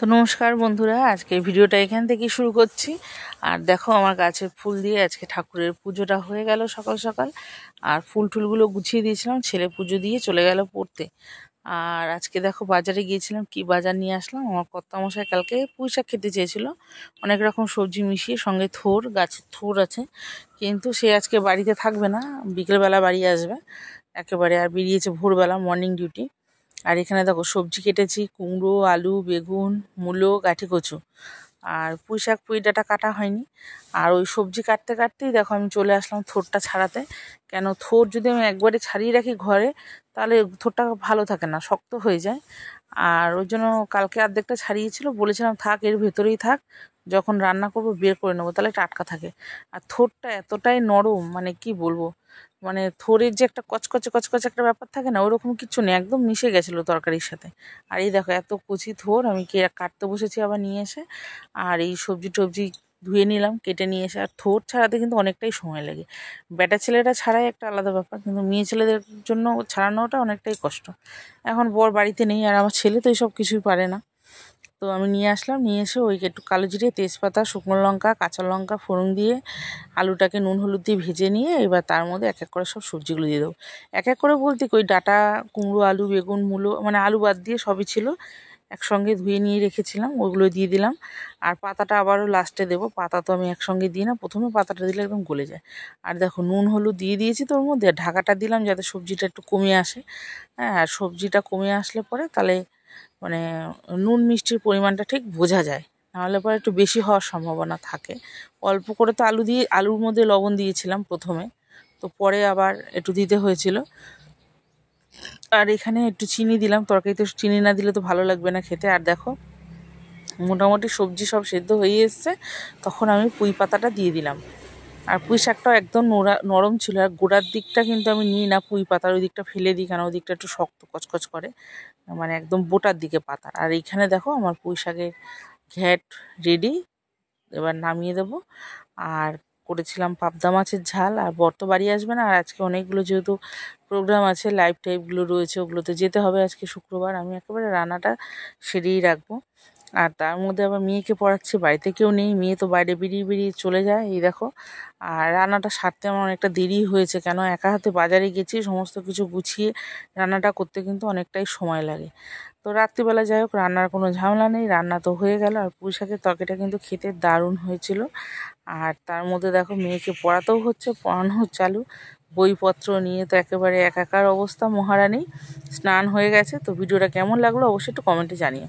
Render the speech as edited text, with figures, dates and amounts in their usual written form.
তো নমস্কার বন্ধুরা, আজকে ভিডিওটা এখান থেকে শুরু করছি। আর দেখো আমার গাছের ফুল দিয়ে আজকে ঠাকুরের পুজোটা হয়ে গেল সকাল সকাল। আর ফুল টুলগুলো গুছিয়ে দিয়েছিলাম, ছেলে পুজো দিয়ে চলে গেল পড়তে। আর আজকে দেখো বাজারে গিয়েছিলাম, কি বাজার নিয়ে আসলাম। আমার কর্তামশাই কালকে পুঁই শাক খেতে চেয়েছিল, অনেক রকম সবজি মিশিয়ে, সঙ্গে থোর, গাছের থোর আছে। কিন্তু সে আজকে বাড়িতে থাকবে না, বিকেলবেলা বাড়ি আসবে একেবারে। আর বেরিয়েছে ভোরবেলা, মর্নিং ডিউটি। আর এখানে দেখো সবজি কেটেছি, কুমড়ো, আলু, বেগুন, মূলো, গাঁঠি কচু। আর পুঁই শাক, পুঁই ডাঁটা কাটা হয়নি। আর ওই সবজি কাটতে কাটতেই দেখো আমি চলে আসলাম থোরটা ছাড়াতে। কেন, থোর যদি আমি একবারে ছাড়িয়ে রাখি ঘরে, তাহলে থোরটা ভালো থাকে না, শক্ত হয়ে যায়। আর ওই জন্য কালকে অর্ধেকটা ছাড়িয়েছিল, বলেছিলাম থাক, এর ভেতরেই থাক, যখন রান্না করব বের করে নেবো, তাহলে টাটকা থাকে। আর থোরটা এতটাই নরম, মানে কি বলবো, মানে থোরের যে একটা কচকচে কচকচে একটা ব্যাপার থাকে না, ওরকম কিচ্ছু নেই, একদম মিশে গেছিলো তরকারির সাথে। আর এই দেখো এত কচি থোর আমি কাটতে বসেছি আবার নিয়ে এসে। আর এই সবজি টবজি ধুয়ে নিলাম, কেটে নিয়ে এসে। আর থোর ছাড়াতে কিন্তু অনেকটাই সময় লাগে। বেটা ছেলেটা ছাড়াই একটা আলাদা ব্যাপার, কিন্তু মেয়ে ছেলেদের জন্য ছাড়ানোটা অনেকটাই কষ্ট। এখন বর বাড়িতে নেই, আর আমার ছেলে তো এইসব কিছুই পারে না। তো আমি নিয়ে আসলাম, নিয়ে এসে ওই একটু কালো জিরে, তেজপাতা, শুকনো লঙ্কা, কাঁচা লঙ্কা ফোড়ন দিয়ে আলুটাকে নুন হলুদ দিয়ে ভেজে নিয়ে এবার তার মধ্যে এক এক করে সব সবজিগুলো দিয়ে দেবো। এক এক করে বলতে ওই ডাঁটা, কুমড়ো, আলু, বেগুন, মূলো, মানে আলু বাদ দিয়ে সবই ছিল, একসঙ্গে ধুয়ে নিয়ে রেখেছিলাম, ওইগুলো দিয়ে দিলাম। আর পাতাটা আবারও লাস্টে দেবো, পাতা তো আমি একসঙ্গে দিই না, প্রথমে পাতাটা দিলে একদম গলে যায়। আর দেখো নুন হলুদ দিয়ে দিয়েছি তোর মধ্যে, ঢাকাটা দিলাম যাতে সবজিটা একটু কমে আসে। হ্যাঁ, আর সবজিটা কমে আসলে পরে তাহলে মানে নুন মিষ্টির পরিমাণটা ঠিক বোঝা যায়, নাহলে পরে একটু বেশি হওয়ার সম্ভাবনা থাকে। অল্প করে তো আলুর মধ্যে লবণ দিয়েছিলাম প্রথমে, তো পরে আবার একটু দিতে হয়েছিল। আর এখানে একটু চিনি দিলাম, তরকারিতে চিনি না দিলে তো ভালো লাগবে না খেতে। আর দেখো মোটামুটি সবজি সব সেদ্ধ হয়ে এসছে, তখন আমি পুঁই পাতাটা দিয়ে দিলাম। আর পুঁই শাকটাও একদম নরম ছিল। আর গোড়ার দিকটা কিন্তু আমি নিই না পুঁই পাতার, ওই দিকটা ফেলে দিই, কারণ ওই দিকটা একটু শক্ত কচকচ করে, মানে একদম বোটার দিকে পাতা। আর এইখানে দেখো আমার পুঁই শাকের ঘ্যাট রেডি, এবার নামিয়ে দেবো। আর করেছিলাম পাবদা মাছের ঝাল। আর বর তো বাড়ি আসবে না, আর আজকে অনেকগুলো যেহেতু প্রোগ্রাম আছে, লাইভ টাইপগুলো রয়েছে, ওগুলোতে যেতে হবে। আজকে শুক্রবার, আমি একেবারে রান্নাটা সেরেই রাখবো। আর তার মধ্যে আবার মেয়েকে পড়াচ্ছি, বাড়িতে কেউ নেই, মেয়ে তো বাইরে বেরিয়ে বেরিয়ে চলে যায়, এই দেখো। আর রান্নাটা সারতে আমার অনেকটা দেরি হয়েছে, কেন একা হাতে বাজারে গেছি, সমস্ত কিছু গুছিয়ে রান্নাটা করতে কিন্তু অনেকটাই সময় লাগে। তো রাত্রিবেলা যাই হোক, রান্নার কোনো ঝামেলা নেই, রান্না তো হয়ে গেল। আর পুঁই শাকের তরকারিটা কিন্তু খেতে দারুণ হয়েছিল। আর তার মধ্যে দেখো মেয়েকে পড়াতেও হচ্ছে, পড়ানো চালু, বইপত্র নিয়ে তো একেবারে একাকার অবস্থা মহারানী। স্নান হয়ে গেছে। তো ভিডিওটা কেমন লাগলো অবশ্যই একটু কমেন্টে জানিও।